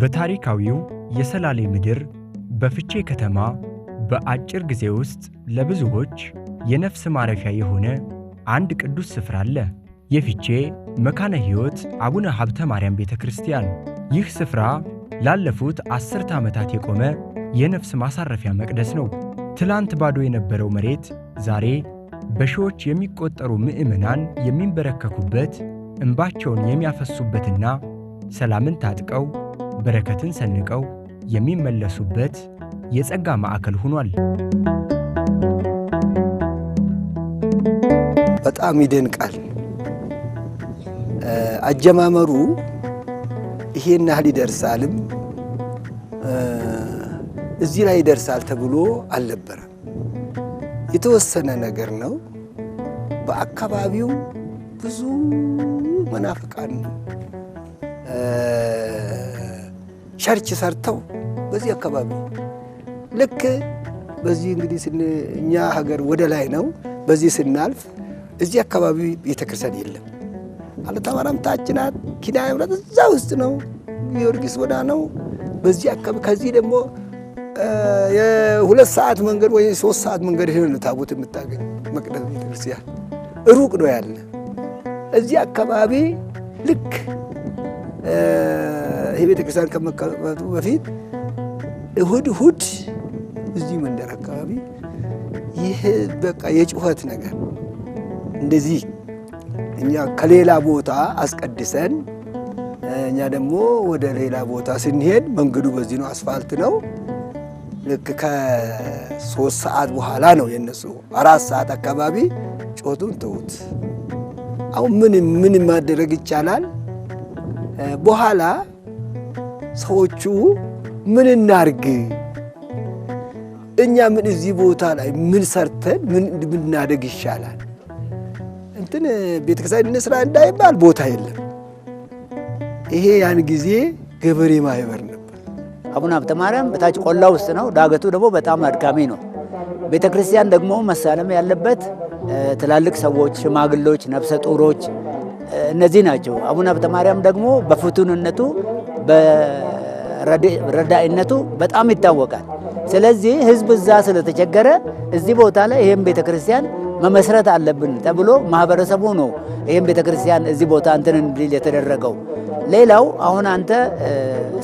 በታሪካዊው የሰላሌ ምድር በፍቼ ከተማ በአጭር ጊዜ ውስጥ ለብዙዎች የነፍስ ማረፊያ የሆነ አንድ ቅዱስ ስፍራ አለ። የፍቼ መካነ ሕይወት አቡነ ሀብተ ማርያም ቤተክርስቲያን። ይህ ስፍራ ላለፉት 10 ዓመታት የቆመ የነፍስ ማሳረፊያ መቅደስ ነው። ትላንት ባዶ የነበረው መሬት ዛሬ በሺዎች የሚቆጠሩ ምዕመናን የሚንበረከኩበት፣ እንባቸውን የሚያፈሱበትና ሰላምን ታጥቀው በረከትን ሰንቀው የሚመለሱበት የጸጋ ማዕከል ሆኗል። በጣም ይደንቃል። አጀማመሩ ይሄን ያህል ይደርሳልም እዚህ ላይ ይደርሳል ተብሎ አልነበረም። የተወሰነ ነገር ነው። በአካባቢው ብዙ መናፍቃን ቸርች ሰርተው በዚህ አካባቢ ልክ በዚህ እንግዲህ እኛ ሀገር ወደ ላይ ነው። በዚህ ስናልፍ እዚህ አካባቢ ቤተክርስቲያን የለም። አለታ ማርያም ታች ናት። ኪዳነ ምሕረት እዛ ውስጥ ነው። ጊዮርጊስ ወዳ ነው። በዚህ አካባቢ ከዚህ ደግሞ የ2 ሰዓት መንገድ ወይ 3 ሰዓት መንገድ ነው ታቦት የምታገኝ መቅደስ ቤተክርስቲያን ሩቅ ነው ያለ። እዚህ አካባቢ ልክ ይሄ ቤተክርስቲያን ከመከፈቱ በፊት እሁድ እዚህ መንደር አካባቢ ይሄ በቃ የጩኸት ነገር እንደዚህ እኛ ከሌላ ቦታ አስቀድሰን እኛ ደግሞ ወደ ሌላ ቦታ ስንሄድ መንገዱ በዚህ ነው፣ አስፋልት ነው። ልክ ከ3 ሰዓት በኋላ ነው የነሱ 4 ሰዓት አካባቢ ጮቱን ተውት። አሁን ምን ማድረግ ይቻላል? በኋላ ሰዎቹ ምን እናርግ፣ እኛ ምን እዚህ ቦታ ላይ ምን ሰርተን ምን ብናደግ ይሻላል? እንትን ቤተክርስቲያን እንስራ እንዳይባል ቦታ የለም። ይሄ ያን ጊዜ ገበሬ ማህበር ነበር። አቡነ ሀብተ ማርያም በታች ቆላ ውስጥ ነው። ዳገቱ ደግሞ በጣም አድካሚ ነው። ቤተክርስቲያን ደግሞ መሳለም ያለበት ትላልቅ ሰዎች፣ ሽማግሌዎች፣ ነፍሰ ጡሮች እነዚህ ናቸው። አቡነ ሀብተ ማርያም ደግሞ በፍቱንነቱ በረዳኢነቱ በጣም ይታወቃል። ስለዚህ ህዝብ እዛ ስለተቸገረ እዚህ ቦታ ላይ ይሄን ቤተክርስቲያን መመስረት አለብን ተብሎ ማህበረሰቡ ነው ይሄን ቤተክርስቲያን እዚህ ቦታ እንትን እንዲል የተደረገው። ሌላው አሁን አንተ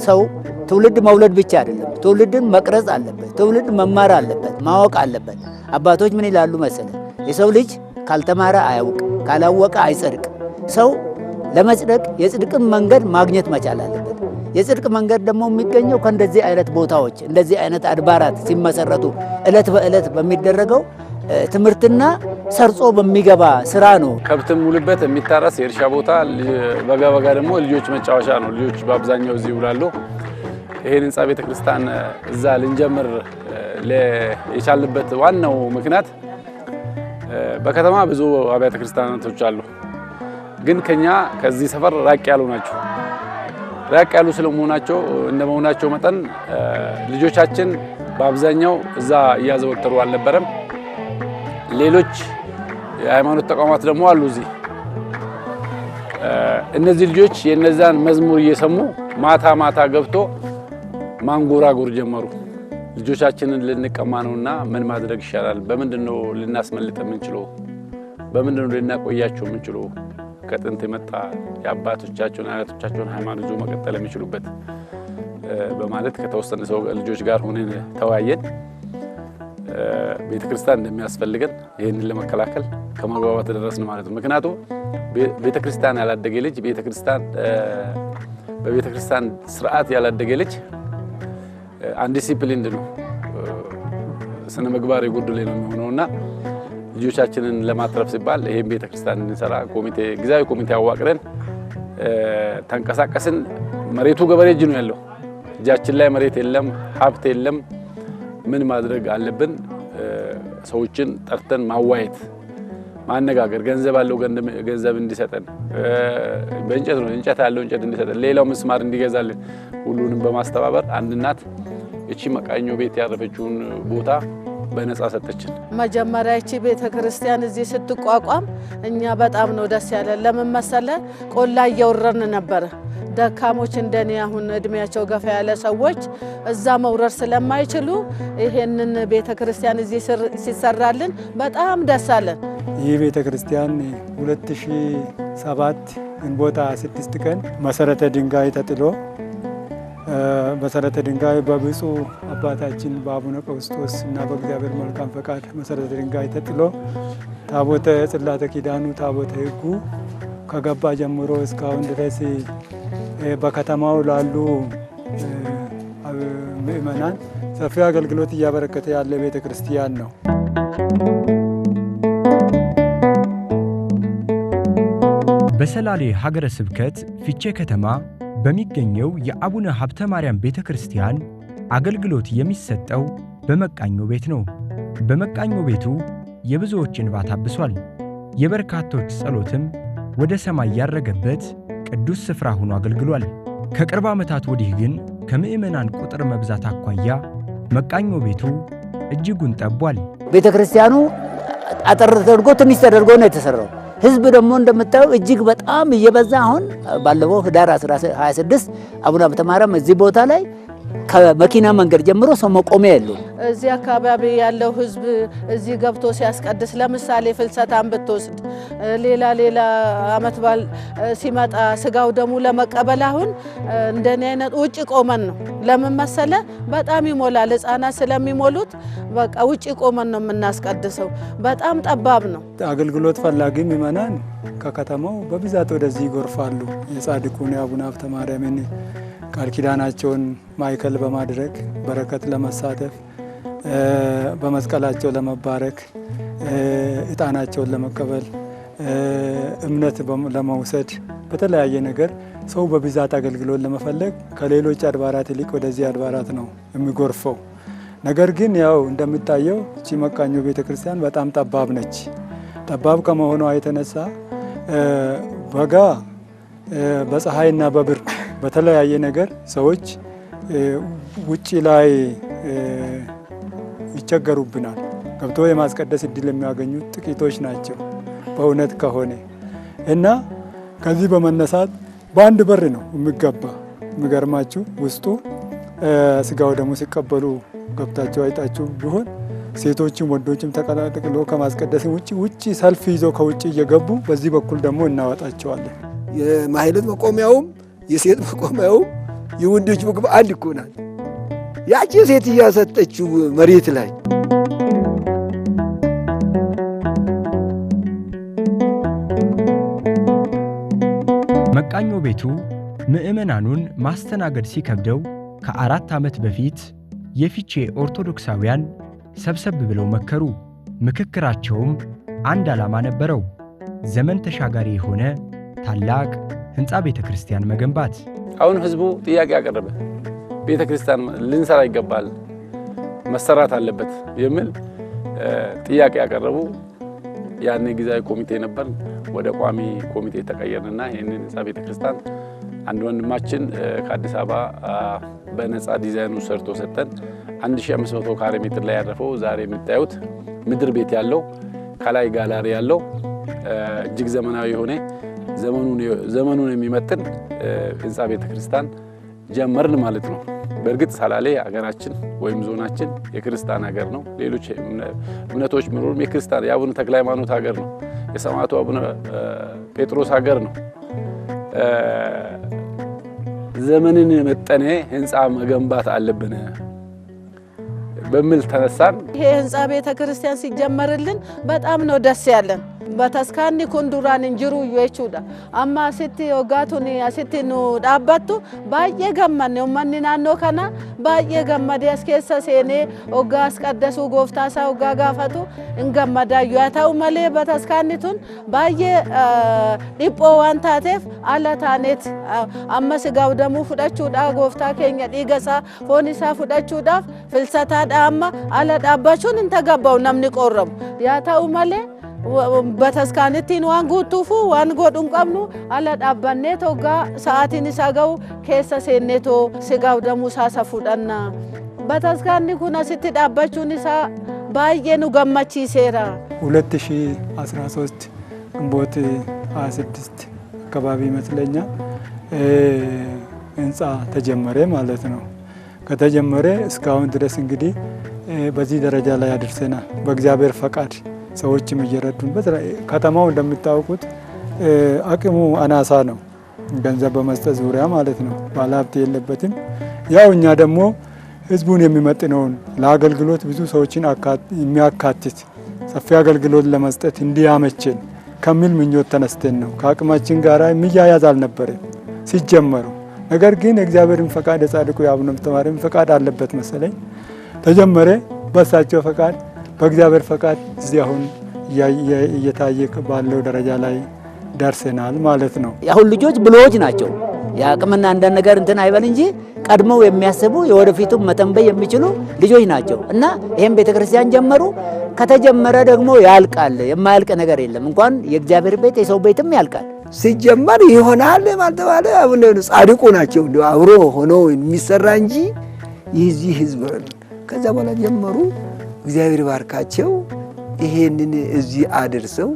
ሰው ትውልድ መውለድ ብቻ አይደለም፣ ትውልድን መቅረጽ አለበት። ትውልድ መማር አለበት፣ ማወቅ አለበት። አባቶች ምን ይላሉ መሰለህ? የሰው ልጅ ካልተማረ አያውቅ፣ ካላወቀ አይጸድቅ። ሰው ለመጽደቅ የጽድቅን መንገድ ማግኘት መቻል አለበት። የጽድቅ መንገድ ደግሞ የሚገኘው ከእንደዚህ አይነት ቦታዎች፣ እንደዚህ አይነት አድባራት ሲመሰረቱ እለት በእለት በሚደረገው ትምህርትና ሰርጾ በሚገባ ስራ ነው። ከብትም ሙሉበት የሚታረስ የእርሻ ቦታ፣ በጋ ደግሞ ልጆች መጫወቻ ነው። ልጆች በአብዛኛው እዚህ ይውላሉ። ይሄን ህንጻ ቤተክርስቲያን እዛ ልንጀምር የቻልንበት ዋናው ምክንያት በከተማ ብዙ አብያተ ክርስቲያናቶች አሉ፣ ግን ከኛ ከዚህ ሰፈር ራቅ ያሉ ናቸው። ራቅ ያሉ ስለመሆናቸው እንደመሆናቸው መጠን ልጆቻችን በአብዛኛው እዛ እያዘወተሩ አልነበረም። ሌሎች የሃይማኖት ተቋማት ደግሞ አሉ እዚህ። እነዚህ ልጆች የነዛን መዝሙር እየሰሙ ማታ ገብቶ ማንጎራጎር ጀመሩ። ልጆቻችንን ልንቀማ ነውና ምን ማድረግ ይሻላል? በምንድነው ልናስመልጥ የምንችለው? በምንድነው ልናቆያቸው የምንችለው? ከጥንት የመጣ የአባቶቻቸውን አያቶቻቸውን ሃይማኖት ይዘው መቀጠል የሚችሉበት በማለት ከተወሰነ ሰው ልጆች ጋር ሆነን ተወያየን። ቤተክርስቲያን እንደሚያስፈልገን ይሄንን ለመከላከል ከመግባባት ደረስን ማለት ነው። ምክንያቱም ቤተክርስቲያን ያላደገ ልጅ በቤተክርስቲያን ስርዓት ያላደገ ልጅ አንዲሲፕሊንድ ነው፣ ስነ ምግባር የጎደለው ነው የሚሆነውና ልጆቻችንን ለማትረፍ ሲባል ይሄን ቤተክርስቲያን እንሰራ ጊዜያዊ ኮሚቴ አዋቅረን ተንቀሳቀስን። መሬቱ ገበሬ እጅ ነው ያለው። እጃችን ላይ መሬት የለም፣ ሀብት የለም። ምን ማድረግ አለብን? ሰዎችን ጠርተን ማነጋገር ገንዘብ አለው ገንዘብ እንዲሰጠን በእንጨት ነው እንጨት ያለው እንጨት እንዲሰጠን ሌላው መስማር እንዲገዛልን ሁሉንም በማስተባበር አንድ እናት እቺ መቃኞ ቤት ያረፈችውን ቦታ በነፃ ሰጠችን። መጀመሪያ እቺ ቤተክርስቲያን እዚህ ስትቋቋም እኛ በጣም ነው ደስ ያለን። ለምን መሰለ ቆላ እየወረርን ነበር። ደካሞች እንደኔ አሁን እድሜያቸው ገፋ ያለ ሰዎች እዛ መውረር ስለማይችሉ ይሄንን ቤተክርስቲያን እዚህ ሲሰራልን በጣም ደስ አለን። ይህ ቤተክርስቲያን 2007 ግንቦት 6 ቀን መሰረተ ድንጋይ ተጥሎ መሰረተ ድንጋይ በብፁዕ አባታችን በአቡነ ቀውስጦስ እና በእግዚአብሔር መልካም ፈቃድ መሰረተ ድንጋይ ተጥሎ ታቦተ ጽላተ ኪዳኑ ታቦተ ሕጉ ከገባ ጀምሮ እስካሁን ድረስ በከተማው ላሉ ምእመናን ሰፊ አገልግሎት እያበረከተ ያለ ቤተክርስቲያን ነው። በሰላሌ ሀገረ ስብከት ፊቼ ከተማ በሚገኘው የአቡነ ሀብተ ማርያም ቤተክርስቲያን አገልግሎት የሚሰጠው በመቃኞ ቤት ነው። በመቃኞ ቤቱ የብዙዎች እንባ ታብሷል። የበርካቶች ጸሎትም ወደ ሰማይ ያረገበት ቅዱስ ስፍራ ሆኖ አገልግሏል። ከቅርብ ዓመታት ወዲህ ግን ከምዕመናን ቁጥር መብዛት አኳያ መቃኞ ቤቱ እጅጉን ጠቧል። ቤተክርስቲያኑ አጠር ተደርጎ ትንሽ ተደርጎ ነው የተሰራው። ህዝብ ደግሞ እንደምታየው እጅግ በጣም እየበዛ አሁን ባለፈው ህዳር 26 አቡነ ሀብተ ማርያም እዚህ ቦታ ላይ ከመኪና መንገድ ጀምሮ ሰው መቆሚያ የለው። እዚህ አካባቢ ያለው ህዝብ እዚህ ገብቶ ሲያስቀድስ ለምሳሌ ፍልሰታን ብትወስድ ሌላ አመት ባል ሲመጣ ስጋው ደሙ ለመቀበል አሁን እንደኔ አይነት ውጪ ቆመን ነው። ለምን መሰለ በጣም ይሞላል። ህፃናት ስለሚሞሉት በቃ ውጪ ቆመን ነው የምናስቀድሰው። በጣም ጠባብ ነው። አገልግሎት ፈላጊ ምእመናን ከከተማው በብዛት ወደዚህ ይጎርፋሉ። የጻድቁን የአቡነ ሀብተ ማርያምን ቃል ኪዳናቸውን ማዕከል በማድረግ በረከት ለመሳተፍ በመስቀላቸው ለመባረክ ዕጣናቸውን ለመቀበል እምነት ለመውሰድ በተለያየ ነገር ሰው በብዛት አገልግሎት ለመፈለግ ከሌሎች አድባራት ይልቅ ወደዚህ አድባራት ነው የሚጎርፈው። ነገር ግን ያው እንደሚታየው እቺ መቃኞ ቤተክርስቲያን በጣም ጠባብ ነች። ጠባብ ከመሆኗ የተነሳ በጋ በፀሐይና በብርድ በተለያየ ነገር ሰዎች ውጪ ላይ ይቸገሩብናል። ገብቶ የማስቀደስ እድል የሚያገኙት ጥቂቶች ናቸው በእውነት ከሆነ እና ከዚህ በመነሳት በአንድ በር ነው የሚገባ። የሚገርማችሁ ውስጡ ስጋው ደግሞ ሲቀበሉ ገብታቸው አይጣችሁ ቢሆን ሴቶችም ወንዶችም ተቀላቅሎ ከማስቀደስ ውጪ ሰልፍ ይዞ ከውጪ እየገቡ በዚህ በኩል ደግሞ እናወጣቸዋለን። የማህሌት መቆሚያውም የሴት መቆሚያውም የወንዶች ምግብ አንድ እኮ ናት። ያቺ ሴት እያሰጠችው መሬት ላይ መቃኞ ቤቱ ምዕመናኑን ማስተናገድ ሲከብደው ከ4 ዓመት በፊት የፊቼ ኦርቶዶክሳውያን ሰብሰብ ብለው መከሩ። ምክክራቸውም አንድ ዓላማ ነበረው፣ ዘመን ተሻጋሪ የሆነ ታላቅ ህንፃ ቤተክርስቲያን መገንባት። አሁን ህዝቡ ጥያቄ ያቀረበ ቤተክርስቲያን ልንሰራ ይገባል፣ መሰራት አለበት የሚል ጥያቄ ያቀረቡ። ያኔ ጊዜያዊ ኮሚቴ ነበር፣ ወደ ቋሚ ኮሚቴ ተቀየረና ይሄንን ህንፃ ቤተክርስቲያን አንድ ወንድማችን ከአዲስ አበባ በነፃ ዲዛይኑ ሰርቶ ሰጠን። 1500 ካሬ ሜትር ላይ ያረፈው ዛሬ የምታዩት ምድር ቤት ያለው ከላይ ጋላሪ ያለው እጅግ ዘመናዊ የሆነ ዘመኑን የሚመጥን ህንፃ ቤተክርስቲያን ጀመርን ማለት ነው። በእርግጥ ሰላሌ ሀገራችን ወይም ዞናችን የክርስቲያን ሀገር ነው። ሌሎች እምነቶች ምሩም የክርስቲያን የአቡነ ተክለ ሃይማኖት ሀገር ነው። የሰማዕቱ አቡነ ጴጥሮስ ሀገር ነው። ዘመንን የመጠነ ህንፃ መገንባት አለብን በሚል ተነሳን። ይሄ ህንፃ ቤተክርስቲያን ሲጀመርልን በጣም ነው ደስ ያለን። በተስካኒ ኩንዱራን እንጅሩ የቹዳ አማ ሲቲ ወጋቱኒ አሲቲ ኑ ዳባቱ ባየ ገመነ ኡመኒ ናኖ ከና ባየ ገመደ አስከሰ ሴኔ ወጋ አስቀደሱ ጎፍታሳ ወጋ ጋፈቱ እንገመዳ ያታው መሌ በተስካኒቱን ባየ ዲፖ ዋንታቴፍ አላታኔት አመስ ጋው ደሙ ፍዳቹዳ ጎፍታ ከኛ ዲገሳ ፎኒሳ ፍዳቹዳፍ ፍልሰታ ዳማ አላ ዳባቹን እንተገባው ነምኒ ቆረም ያታው መሌ bataskaanittiin waan guutuufu waan godhuun qabnu ala dhaabbannee toggaa sa'aatiin isaa ga'u keessa seennee too sigaawdamuu isaa fudhanna. Bataskaanni kun asitti dhaabbachuun isaa baay'ee nu gammachiiseera. 2013 ግንቦት 26 አካባቢ ይመስለኛል ህንፃ ተጀመረ ማለት ነው። ከተጀመረ እስካሁን ድረስ እንግዲህ በዚህ ደረጃ ላይ አድርሰናል። በእግዚአብሔር ፈቃድ ሰዎችም እየረዱን ከተማው እንደምታውቁት አቅሙ አናሳ ነው፣ ገንዘብ በመስጠት ዙሪያ ማለት ነው። ባለሀብት የለበትም። ያው እኛ ደግሞ ህዝቡን የሚመጥነውን ለአገልግሎት ብዙ ሰዎችን የሚያካትት ሰፊ አገልግሎት ለመስጠት እንዲያመችን ከሚል ምኞት ተነስተን ነው። ከአቅማችን ጋር የሚያያዝ አልነበረም ሲጀመሩ። ነገር ግን እግዚአብሔርን ፈቃድ የጻድቁ የአቡነ ማርያም ፈቃድ አለበት መሰለኝ ተጀመረ። በሳቸው ፈቃድ በእግዚአብሔር ፈቃድ እዚህ አሁን እየታየ ባለው ደረጃ ላይ ደርሰናል ማለት ነው። ያሁን ልጆች ብሎች ናቸው። የአቅምና አንዳንድ ነገር እንትን አይበል እንጂ ቀድመው የሚያስቡ የወደፊቱ መተንበይ የሚችሉ ልጆች ናቸው እና ይሄን ቤተክርስቲያን ጀመሩ። ከተጀመረ ደግሞ ያልቃል፣ የማያልቅ ነገር የለም። እንኳን የእግዚአብሔር ቤት የሰው ቤትም ያልቃል። ሲጀመር ይሆናል ማልተባለ አቡነ ጻድቁ ናቸው እንደው አብሮ ሆኖ የሚሰራ እንጂ የዚህ ህዝብ ከዛ በኋላ ጀመሩ። እግዚአብሔር ባርካቸው ይሄንን እዚህ አድርሰው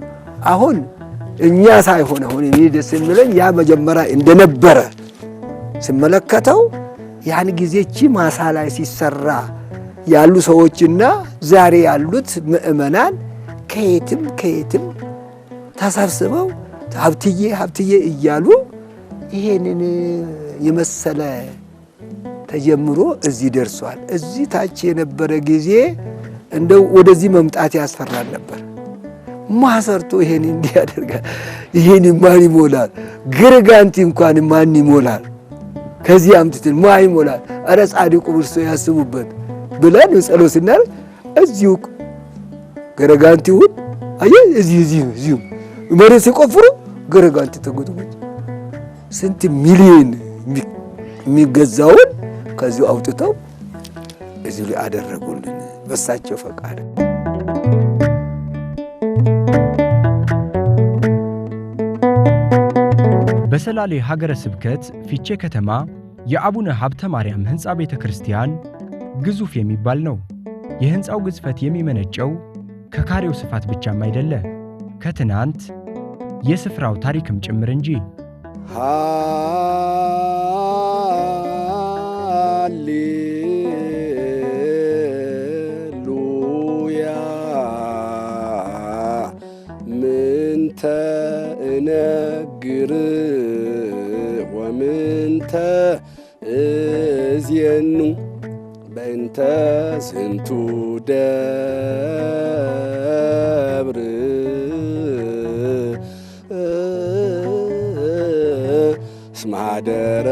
አሁን እኛ ሳይሆን አሁን እኔ ደስ የሚለኝ ያ መጀመሪያ እንደነበረ ሲመለከተው ያን ጊዜቺ ማሳ ላይ ሲሰራ ያሉ ሰዎችና ዛሬ ያሉት ምእመናን ከየትም ተሰብስበው ሀብትዬ እያሉ ይሄንን የመሰለ ተጀምሮ እዚህ ደርሷል። እዚህ ታች የነበረ ጊዜ እንደው ወደዚህ መምጣት ያስፈራል ነበር። ማሰርቶ ይሄን እንዲያደርጋል፣ ይሄን ማን ይሞላል? ግርጋንቲ እንኳን ማን ይሞላል? ከዚህ አምጥተን ማን ይሞላል? አረ ጻድቁ ብርሶ ያስቡበት ብለን ጸሎት ስናደርግ እዚሁ ግርጋንቲውን እዚሁ መሬት ሲቆፍሩ ግርጋንቲ ተጎትጎች ስንት ሚሊዮን የሚገዛውን ከዚሁ አውጥተው እዚሁ ላይ አደረጉልን በሳቸው ፈቃድ። በሰላሌ ሀገረ ስብከት ፊቼ ከተማ የአቡነ ሀብተ ማርያም ሕንፃ ቤተ ክርስቲያን ግዙፍ የሚባል ነው። የሕንፃው ግዝፈት የሚመነጨው ከካሬው ስፋት ብቻም አይደለ፣ ከትናንት የስፍራው ታሪክም ጭምር እንጂ። ሃሌሉያ ምንተ እነግር ወምንተ እዝየኑ በእንተ ስንቱ ደብር ስማደረ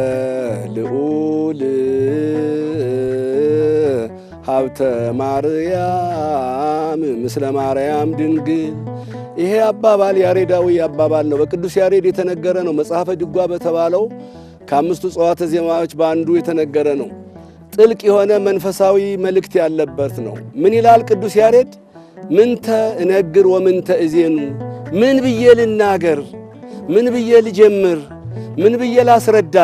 ልዑል ሀብተ ማርያም ምስለ ማርያም ድንግል። ይሄ አባባል ያሬዳዊ አባባል ነው። በቅዱስ ያሬድ የተነገረ ነው። መጽሐፈ ድጓ በተባለው ከአምስቱ ጸዋተ ዜማዎች በአንዱ የተነገረ ነው። ጥልቅ የሆነ መንፈሳዊ መልእክት ያለበት ነው። ምን ይላል ቅዱስ ያሬድ? ምንተ እነግር ወምንተ እዜኑ፣ ምን ብዬ ልናገር፣ ምን ብዬ ልጀምር፣ ምን ብዬ ላስረዳ፣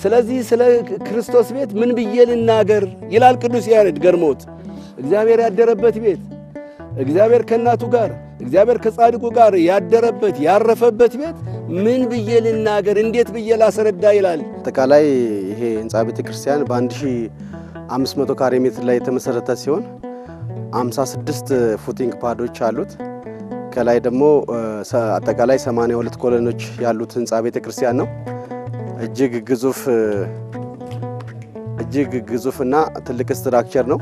ስለዚህ ስለ ክርስቶስ ቤት ምን ብዬ ልናገር ይላል ቅዱስ ያሬድ። ገርሞት እግዚአብሔር ያደረበት ቤት፣ እግዚአብሔር ከእናቱ ጋር፣ እግዚአብሔር ከጻድቁ ጋር ያደረበት ያረፈበት ቤት ምን ብዬ ልናገር፣ እንዴት ብዬ ላስረዳ ይላል። አጠቃላይ ይሄ ህንፃ ቤተ ክርስቲያን በ1500 ካሬ ሜትር ላይ የተመሰረተ ሲሆን 56 ፉቲንግ ፓዶች አሉት። ከላይ ደግሞ አጠቃላይ 82 ኮሎኖች ያሉት ህንፃ ቤተ ክርስቲያን ነው። እጅግ ግዙፍና ትልቅ ስትራክቸር ነው።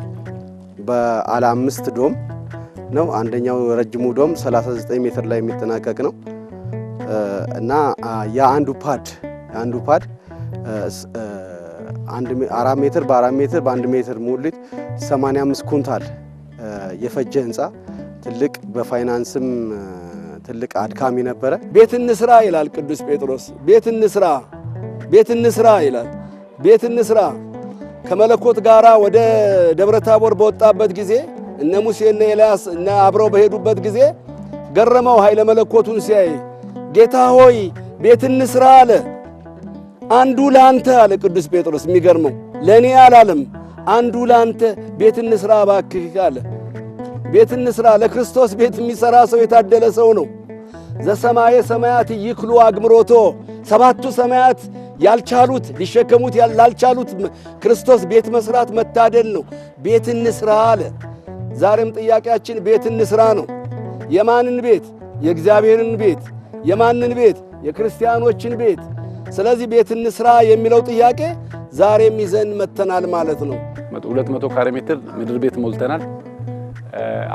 ባለ 5 ዶም ነው። አንደኛው ረጅሙ ዶም 39 ሜትር ላይ የሚጠናቀቅ ነው እና የአንዱ ፓድ 4 ሜትር በ4 ሜትር በ1 ሜትር ሙሊት 85 ኩንታል የፈጀ ህንፃ ትልቅ፣ በፋይናንስም ትልቅ አድካሚ ነበረ። ቤት እንስራ ይላል ቅዱስ ጴጥሮስ። ቤት እንስራ ይላል። ቤት እንስራ ከመለኮት ጋራ ወደ ደብረ ታቦር በወጣበት ጊዜ እነ ሙሴ እነ ኤልያስ እነ አብረው በሄዱበት ጊዜ ገረመው ኃይለ መለኮቱን ሲያይ ጌታ ሆይ ቤት እንስራ አለ። አንዱ ላንተ አለ ቅዱስ ጴጥሮስ። የሚገርመው ለኔ አላለም፣ አንዱ ላንተ ቤት እንስራ እባክህ አለ። ቤት እንስራ። ለክርስቶስ ቤት የሚሰራ ሰው የታደለ ሰው ነው። ዘሰማየ ሰማያት ይክሉ አግምሮቶ፣ ሰባቱ ሰማያት ያልቻሉት ሊሸከሙት ላልቻሉት ክርስቶስ ቤት መስራት መታደል ነው። ቤት እንስራ አለ። ዛሬም ጥያቄያችን ቤት እንስራ ነው። የማንን ቤት? የእግዚአብሔርን ቤት። የማንን ቤት? የክርስቲያኖችን ቤት። ስለዚህ ቤት እንስራ የሚለው ጥያቄ ዛሬም ይዘን መተናል ማለት ነው። 200 ካሬ ሜትር ምድር ቤት ሞልተናል።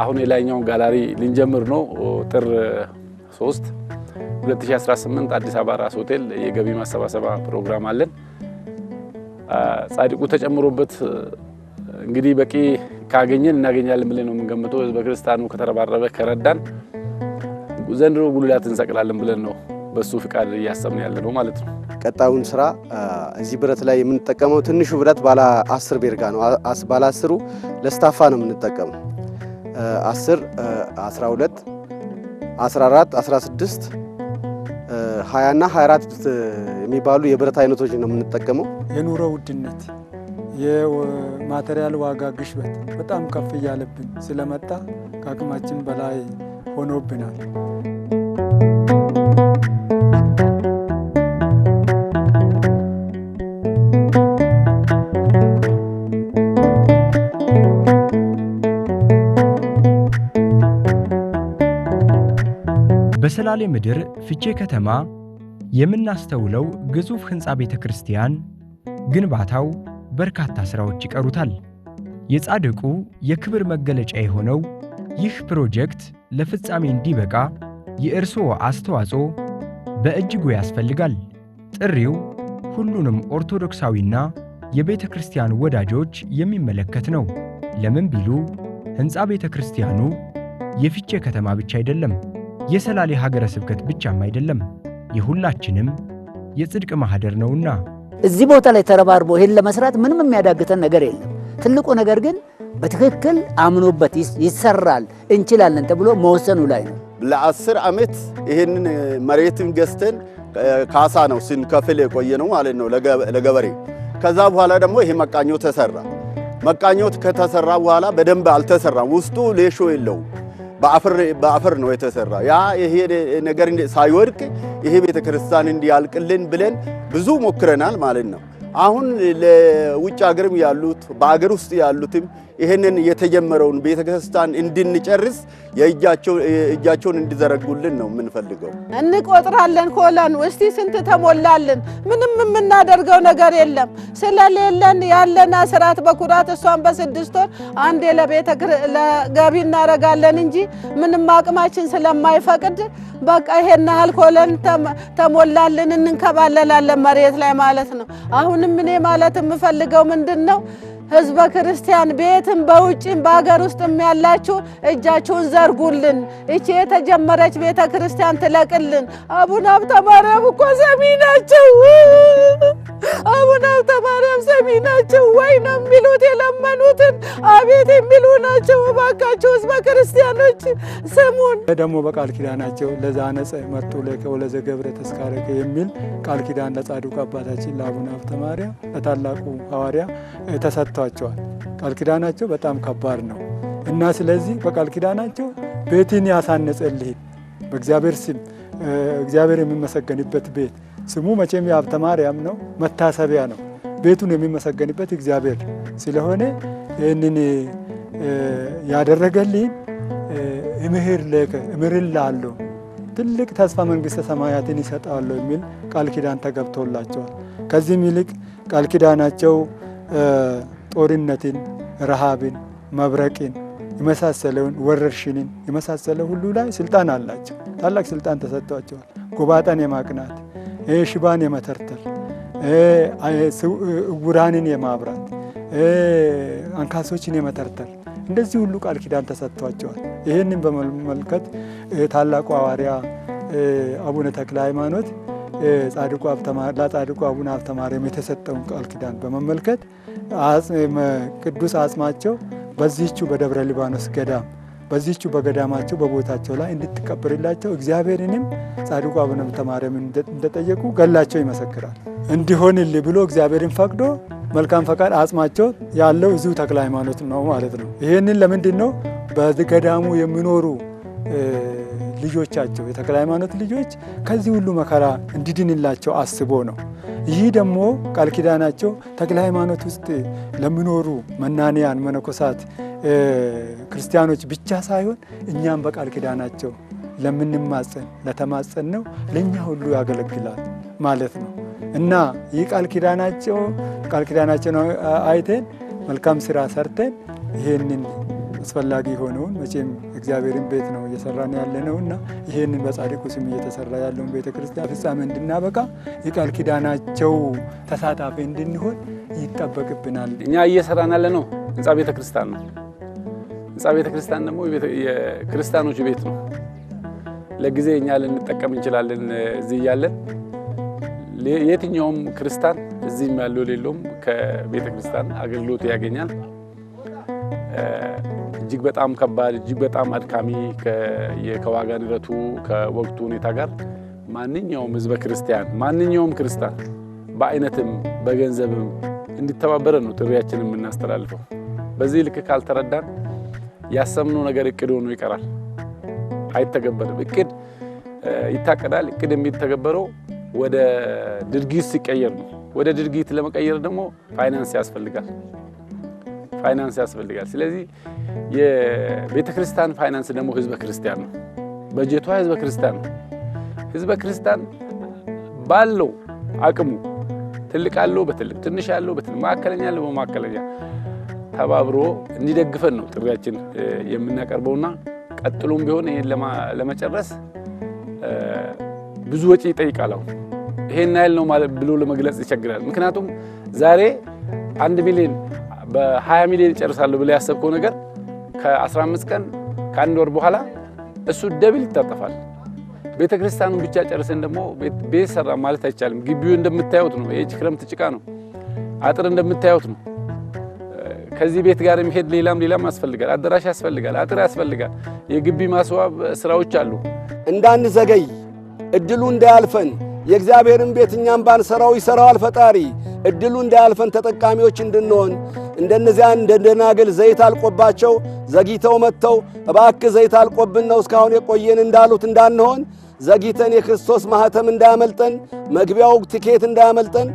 አሁን የላይኛውን ጋላሪ ልንጀምር ነው። ጥር 3 2018 አዲስ አበባ ራስ ሆቴል የገቢ ማሰባሰባ ፕሮግራም አለን። ጻድቁ ተጨምሮበት እንግዲህ በቂ ካገኘን እናገኛለን ብለን ነው የምንገምተው። ህዝበ ክርስቲያኑ ከተረባረበ ከረዳን ዘንድሮ ጉልላት እንሰቅላለን ብለን ነው በሱ ፍቃድ እያሰብን ያለ ነው ማለት ነው። ቀጣዩን ስራ እዚህ ብረት ላይ የምንጠቀመው ትንሹ ብረት ባለ 10 ቤርጋ ነው። ባለ 10ሩ ለስታፋ ነው የምንጠቀመው። 10፣ 12፣ 14፣ 16፣ 20 እና 24 የሚባሉ የብረት አይነቶች ነው የምንጠቀመው። የኑሮ ውድነት የማቴሪያል ዋጋ ግሽበት በጣም ከፍ እያለብን ስለመጣ ከአቅማችን በላይ ሆኖብናል። በሰላሌ ምድር ፍቼ ከተማ የምናስተውለው ግዙፍ ሕንፃ ቤተ ክርስቲያን ግንባታው በርካታ ሥራዎች ይቀሩታል። የጻድቁ የክብር መገለጫ የሆነው ይህ ፕሮጀክት ለፍጻሜ እንዲበቃ የእርስዎ አስተዋጽኦ በእጅጉ ያስፈልጋል። ጥሪው ሁሉንም ኦርቶዶክሳዊና የቤተ ክርስቲያን ወዳጆች የሚመለከት ነው። ለምን ቢሉ ሕንፃ ቤተ ክርስቲያኑ የፍቼ ከተማ ብቻ አይደለም፣ የሰላሌ ሀገረ ስብከት ብቻም አይደለም፣ የሁላችንም የጽድቅ ማህደር ነውና። እዚህ ቦታ ላይ ተረባርቦ ይሄን ለመስራት ምንም የሚያዳግተን ነገር የለም። ትልቁ ነገር ግን በትክክል አምኖበት ይሰራል እንችላለን ተብሎ መወሰኑ ላይ ነው። ለ10 ዓመት ይሄንን መሬትን ገዝተን ካሳ ነው ስንከፍል የቆየ ነው ማለት ነው ለገበሬ። ከዛ በኋላ ደግሞ ይሄ መቃኞ ተሰራ። መቃኞ ከተሰራ በኋላ በደንብ አልተሰራም። ውስጡ ሌሾ የለውም። በአፈር ነው የተሰራ። ያ ይሄ ነገር ሳይወድቅ ይሄ ቤተክርስቲያን እንዲያልቅልን ብለን ብዙ ሞክረናል ማለት ነው። አሁን ለውጭ ሀገርም ያሉት በአገር ውስጥ ያሉትም ይሄንን የተጀመረውን ቤተክርስቲያን እንድንጨርስ እጃቸውን እንዲዘረጉልን ነው የምንፈልገው። እንቆጥራለን ኮለን እስቲ ስንት ተሞላልን? ምንም የምናደርገው ነገር የለም። ስለሌለን ያለን አስራት በኩራት እሷን በ6 ወር አንዴ ለገቢ እናረጋለን እንጂ ምንም አቅማችን ስለማይፈቅድ በቃ ይሄን ያህል ኮለን ተሞላልን እንንከባለላለን መሬት ላይ ማለት ነው። አሁንም እኔ ማለት የምፈልገው ምንድነው ህዝበ ክርስቲያን ቤትም በውጭም በአገር ውስጥም ያላችሁ እጃችሁን ዘርጉልን። እቺ የተጀመረች ቤተ ክርስቲያን ትለቅልን። አቡነ ሀብተ ማርያም እኮ ሰሚ ናቸው። አቡነ ሀብተ ማርያም ሰሚ ናቸው ወይ ነው የሚሉት። የለመኑትን አቤት የሚሉ ናቸው። እባካችሁ ህዝበ ክርስቲያኖች ስሙን። ደግሞ በቃል ኪዳናቸው ለዛነጸ መርጦ ለከወለዘ ገብረ ተስካረከ የሚል ቃል ኪዳን ለጻድቁ አባታችን ለአቡነ ሀብተ ማርያም ለታላቁ ሐዋርያ ተሰጥቷቸዋል። ቃል ኪዳናቸው በጣም ከባድ ነው እና ስለዚህ በቃል ኪዳናቸው ቤትን ያሳነጸልህ በእግዚአብሔር ስም እግዚአብሔር የሚመሰገንበት ቤት ስሙ መቼም የሀብተ ማርያም ነው፣ መታሰቢያ ነው። ቤቱን የሚመሰገንበት እግዚአብሔር ስለሆነ ይህንን ያደረገልኝ እምህር ለከ እምርልሃለሁ ትልቅ ተስፋ መንግሥተ ሰማያትን ይሰጣለሁ የሚል ቃል ኪዳን ተገብቶላቸዋል። ከዚህም ይልቅ ቃል ኪዳናቸው ጦርነትን፣ ረሃብን፣ መብረቅን የመሳሰለውን ወረርሽንን የመሳሰለ ሁሉ ላይ ስልጣን አላቸው። ታላቅ ስልጣን ተሰጥቷቸዋል። ጎባጣን የማቅናት ሽባን የመተርተር ዕውራንን የማብራት አንካሶችን የመተርተር እንደዚህ ሁሉ ቃል ኪዳን ተሰጥቷቸዋል። ይህንን በመመልከት ታላቁ ሐዋርያ አቡነ ተክለ ሃይማኖት ለጻድቁ አቡነ ሀብተ ማርያም የተሰጠውን ቃል ኪዳን በመመልከት ቅዱስ አጽማቸው በዚህቹ በደብረ ሊባኖስ ገዳም በዚህቹ በገዳማቸው በቦታቸው ላይ እንድትቀበርላቸው እግዚአብሔርንም ጻድቁ አቡነ ሀብተ ማርያም እንደጠየቁ ገላቸው ይመሰክራል። እንዲሆንልህ ብሎ እግዚአብሔርን ፈቅዶ መልካም ፈቃድ አጽማቸው ያለው እዚሁ ተክለ ሃይማኖት ነው ማለት ነው። ይህንን ለምንድን ነው በገዳሙ የሚኖሩ ልጆቻቸው የተክለ ሃይማኖት ልጆች ከዚህ ሁሉ መከራ እንዲድንላቸው አስቦ ነው። ይህ ደግሞ ቃል ኪዳናቸው ተክለ ሃይማኖት ውስጥ ለሚኖሩ መናንያን መነኮሳት ክርስቲያኖች ብቻ ሳይሆን እኛም በቃል ኪዳናቸው ለምንማጸን ለተማጸን ነው ለእኛ ሁሉ ያገለግላል ማለት ነው እና ይህ ቃል ኪዳናቸውን አይተን መልካም ስራ ሰርተን ይሄንን አስፈላጊ ሆነውን መቼም እግዚአብሔርን ቤት ነው እየሰራን ያለነው እና ይሄንን በጻድቁ ስም እየተሰራ ያለውን ቤተ ክርስቲያን ፍጻሜ እንድናበቃ የቃል ኪዳናቸው ተሳታፊ እንድንሆን ይጠበቅብናል። እኛ እየሰራን ያለነው ህንጻ ቤተ ክርስቲያን ነው። ህንጻ ቤተ ክርስቲያን ደግሞ የክርስቲያኖች ቤት ነው። ለጊዜ እኛ ልንጠቀም እንችላለን እዚህ ያለን። የትኛውም ክርስቲያን እዚህም ያለው ሌሎም ከቤተ ክርስቲያን አገልግሎት ያገኛል። እጅግ በጣም ከባድ እጅግ በጣም አድካሚ ከዋጋ ንረቱ ከወቅቱ ሁኔታ ጋር ማንኛውም ህዝበ ክርስቲያን ማንኛውም ክርስቲያን በአይነትም በገንዘብም እንዲተባበረን ነው ጥሪያችንን የምናስተላልፈው። በዚህ ልክ ካልተረዳን ያሰብነው ነገር እቅድ ሆኖ ይቀራል፣ አይተገበርም። እቅድ ይታቀዳል። እቅድ የሚተገበረው ወደ ድርጊት ሲቀየር ነው። ወደ ድርጊት ለመቀየር ደግሞ ፋይናንስ ያስፈልጋል። ስለዚህ የቤተ ክርስቲያን ፋይናንስ ደግሞ ህዝበ ክርስቲያን ነው። በጀቷ ህዝበ ክርስቲያን ነው። ህዝበ ክርስቲያን ባለው አቅሙ ትልቅ አለው በትልቅ ትንሽ ያለው በትንሽ ማዕከለኛ ያለው በማዕከለኛ ተባብሮ እንዲደግፈን ነው ጥሪያችን የምናቀርበውና ቀጥሎም ቢሆን ይሄን ለመጨረስ ብዙ ወጪ ይጠይቃል። ይሄን ያህል ነው ማለት ብሎ ለመግለጽ ይቸግራል። ምክንያቱም ዛሬ 1 ሚሊዮን በ20 ሚሊዮን ይጨርሳለሁ ብለ ያሰብከው ነገር ከ15 ቀን ከአንድ ወር በኋላ እሱ ደብል ይታጠፋል። ቤተ ክርስቲያኑን ብቻ ጨርሰን ደግሞ ቤት ሰራ ማለት አይቻልም። ግቢው እንደምታዩት ነው። የእጅ ክረምት ጭቃ ነው። አጥር እንደምታዩት ነው። ከዚህ ቤት ጋር የሚሄድ ሌላም ያስፈልጋል። አዳራሽ ያስፈልጋል፣ አጥር ያስፈልጋል። የግቢ ማስዋብ ስራዎች አሉ። እንዳንዘገይ እድሉ እንዳያልፈን የእግዚአብሔርን ቤት እኛም ባንሰራው ይሰራዋል ፈጣሪ። እድሉ እንዳያልፈን ተጠቃሚዎች እንድንሆን እንደነዚያ እንደናገል ዘይት አልቆባቸው ዘግይተው መጥተው እባክህ ዘይት አልቆብን ነው እስካሁን የቆየን እንዳሉት እንዳንሆን ዘግይተን የክርስቶስ ማህተም እንዳያመልጠን መግቢያው ቲኬት እንዳያመልጠን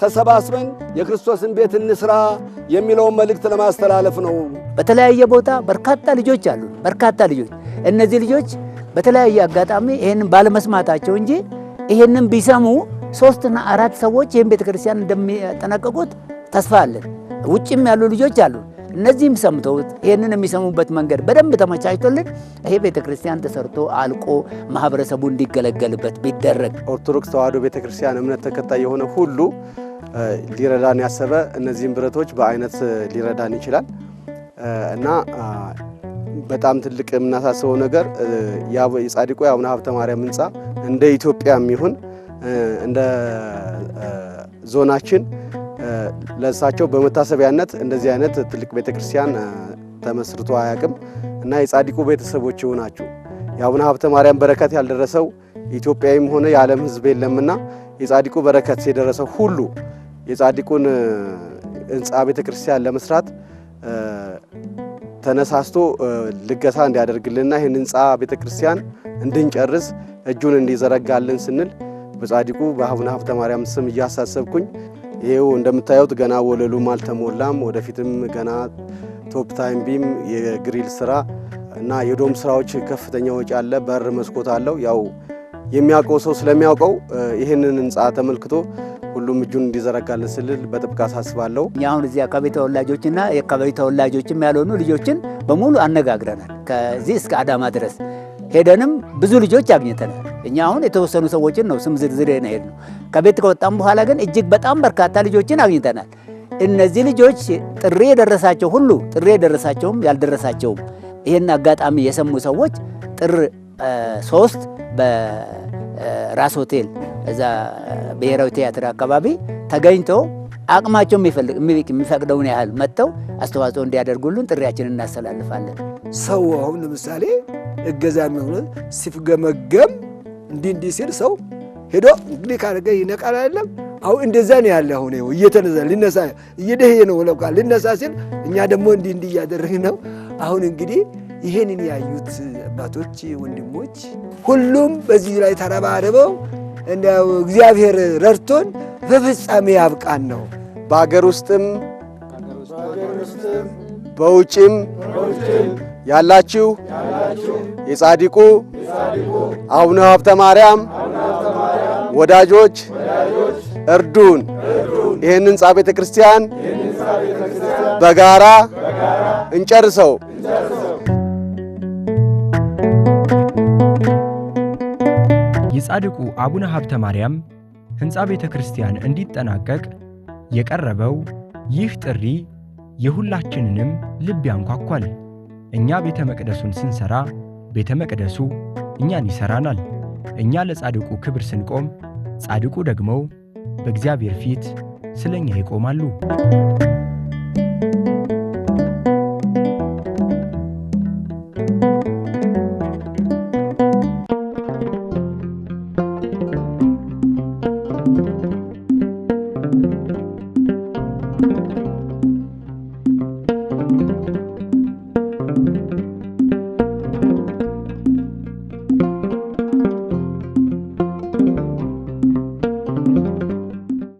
ተሰባስበን የክርስቶስን ቤት እንስራ የሚለውን መልእክት ለማስተላለፍ ነው። በተለያየ ቦታ በርካታ ልጆች አሉ። እነዚህ ልጆች በተለያየ አጋጣሚ ይሄንን ባለመስማታቸው እንጂ ይሄንን ቢሰሙ 3 እና 4 ሰዎች ይሄን ቤተክርስቲያን እንደሚያጠናቀቁት ተስፋ አለን። ውጭም ያሉ ልጆች አሉ። እነዚህም ሰምተውት ይሄንን የሚሰሙበት መንገድ በደንብ ተመቻችቶልን ይሄ ቤተክርስቲያን ተሰርቶ አልቆ ማህበረሰቡ እንዲገለገልበት ቢደረግ ኦርቶዶክስ ተዋሕዶ ቤተክርስቲያን እምነት ተከታይ የሆነ ሁሉ ሊረዳን ያሰበ እነዚህን ብረቶች በአይነት ሊረዳን ይችላል እና በጣም ትልቅ የምናሳስበው ነገር የጻድቁ የአቡነ ሀብተ ማርያም ህንጻ እንደ ኢትዮጵያም ይሁን እንደ ዞናችን ለእሳቸው በመታሰቢያነት እንደዚህ አይነት ትልቅ ቤተክርስቲያን ተመስርቶ አያውቅም እና የጻድቁ ቤተሰቦች ይሆናችሁ የአቡነ ሀብተ ማርያም በረከት ያልደረሰው ኢትዮጵያዊም ሆነ የዓለም ህዝብ የለምና የጻድቁ በረከት የደረሰው ሁሉ የጻድቁን ህንጻ ቤተክርስቲያን ለመስራት ተነሳስቶ ልገሳ እንዲያደርግልንና ይህን ህንጻ ቤተክርስቲያን እንድንጨርስ እጁን እንዲዘረጋልን ስንል በጻድቁ በአቡነ ሀብተ ማርያም ስም እያሳሰብኩኝ ይሄው እንደምታዩት ገና ወለሉም አልተሞላም። ወደፊትም ገና ቶፕ ታይም ቢም የግሪል ስራ እና የዶም ስራዎች ከፍተኛ ወጪ አለ። በር መስኮት አለው። ያው የሚያውቀው ሰው ስለሚያውቀው ይህንን ህንጻ ተመልክቶ ሁሉም እጁን እንዲዘረጋልን ስልል በጥብቅ አሳስባለሁ። እኛ አሁን እዚህ አካባቢ ተወላጆችና የአካባቢ ተወላጆችም ያልሆኑ ልጆችን በሙሉ አነጋግረናል። ከዚህ እስከ አዳማ ድረስ ሄደንም ብዙ ልጆች አግኝተናል። እኛ አሁን የተወሰኑ ሰዎችን ነው ስም ዝርዝር ነው። ከቤት ከወጣም በኋላ ግን እጅግ በጣም በርካታ ልጆችን አግኝተናል። እነዚህ ልጆች ጥሪ የደረሳቸው ሁሉ ጥሪ የደረሳቸውም ያልደረሳቸውም ይህን አጋጣሚ የሰሙ ሰዎች ጥር 3 በራስ ሆቴል እዛ ብሔራዊ ቲያትር አካባቢ ተገኝቶ አቅማቸው የሚፈቅደውን ያህል መጥተው አስተዋጽኦ እንዲያደርጉልን ጥሪያችንን እናስተላልፋለን። ሰው አሁን ለምሳሌ እገዛ የሚሆነ ሲፍገመገም እንዲህ ሲል ሰው ሄዶ እንግዲህ ካረገ ይነቃል አይደለም። አሁን እንደዛ ነው ያለ። አሁን እየተነሳ ሊነሳ እየደህየ ነው ለካ ሊነሳ ሲል እኛ ደግሞ እንዲህ እያደረግን ነው። አሁን እንግዲህ ይሄንን ያዩት አባቶች ወንድሞች ሁሉም በዚህ ላይ ተረባርበው እንደው እግዚአብሔር ረድቶን በፍጻሜ ያብቃን ነው። በአገር ውስጥም በውጭም ያላችሁ የጻድቁ አቡነ ሀብተ ማርያም ወዳጆች እርዱን። ይህን ሕንፃ ቤተ ክርስቲያን በጋራ እንጨርሰው። የጻድቁ አቡነ ሀብተ ማርያም ሕንፃ ቤተ ክርስቲያን እንዲጠናቀቅ የቀረበው ይህ ጥሪ የሁላችንንም ልብ ያንኳኳል። እኛ ቤተ መቅደሱን ስንሰራ ቤተ መቅደሱ እኛን ይሰራናል። እኛ ለጻድቁ ክብር ስንቆም ጻድቁ ደግሞ በእግዚአብሔር ፊት ስለኛ ይቆማሉ።